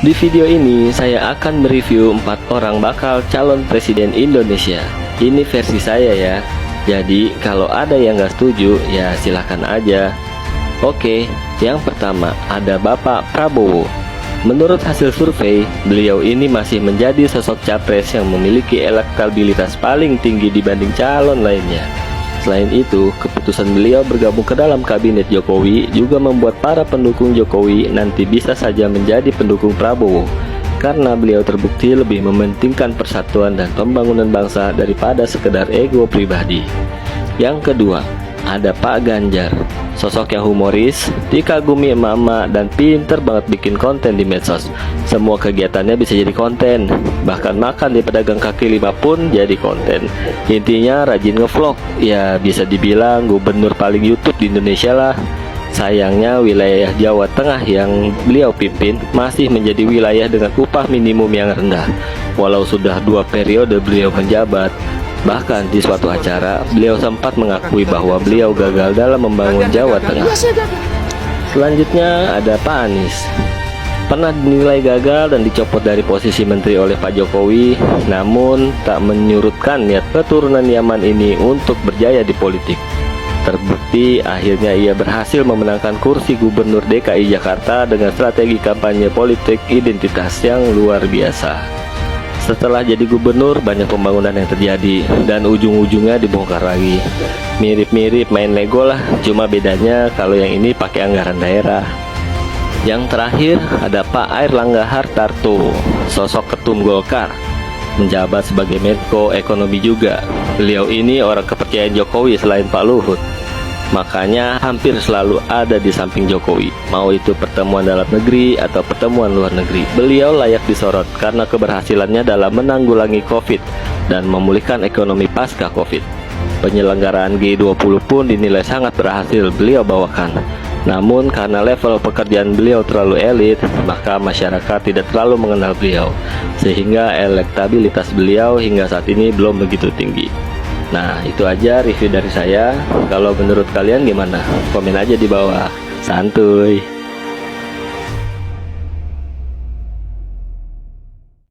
Di video ini saya akan mereview 4 orang bakal calon presiden Indonesia. Ini versi saya ya. Jadi kalau ada yang gak setuju ya silahkan aja. Oke, yang pertama ada Bapak Prabowo. Menurut hasil survei, beliau ini masih menjadi sosok capres yang memiliki elektabilitas paling tinggi dibanding calon lainnya. Selain itu, keputusan beliau bergabung ke dalam kabinet Jokowi juga membuat para pendukung Jokowi nanti bisa saja menjadi pendukung Prabowo, karena beliau terbukti lebih mementingkan persatuan dan pembangunan bangsa daripada sekedar ego pribadi. Yang kedua, ada Pak Ganjar. Sosok yang humoris, dikagumi emak-emak, dan pinter banget bikin konten di medsos. Semua kegiatannya bisa jadi konten, bahkan makan di pedagang kaki lima pun jadi konten. Intinya rajin ngevlog, ya bisa dibilang gubernur paling YouTube di Indonesia lah. Sayangnya wilayah Jawa Tengah yang beliau pimpin masih menjadi wilayah dengan upah minimum yang rendah, walau sudah 2 periode beliau menjabat. Bahkan di suatu acara, beliau sempat mengakui bahwa beliau gagal dalam membangun Jawa Tengah. Selanjutnya ada Pak Anies. Pernah dinilai gagal dan dicopot dari posisi menteri oleh Pak Jokowi, namun tak menyurutkan niat keturunan Yaman ini untuk berjaya di politik. Terbukti akhirnya ia berhasil memenangkan kursi gubernur DKI Jakarta dengan strategi kampanye politik identitas yang luar biasa. Setelah jadi gubernur, banyak pembangunan yang terjadi dan ujung-ujungnya dibongkar lagi. Mirip-mirip main Lego lah, cuma bedanya kalau yang ini pakai anggaran daerah. Yang terakhir ada Pak Airlangga Hartarto, sosok ketum Golkar, menjabat sebagai Menko Ekonomi juga. Beliau ini orang kepercayaan Jokowi selain Pak Luhut. Makanya hampir selalu ada di samping Jokowi, mau itu pertemuan dalam negeri atau pertemuan luar negeri. Beliau layak disorot karena keberhasilannya dalam menanggulangi COVID dan memulihkan ekonomi pasca COVID. Penyelenggaraan G20 pun dinilai sangat berhasil beliau bawakan. Namun karena level pekerjaan beliau terlalu elit, maka masyarakat tidak terlalu mengenal beliau, sehingga elektabilitas beliau hingga saat ini belum begitu tinggi. Nah, itu aja review dari saya. Kalau menurut kalian gimana? Komen aja di bawah. Santuy.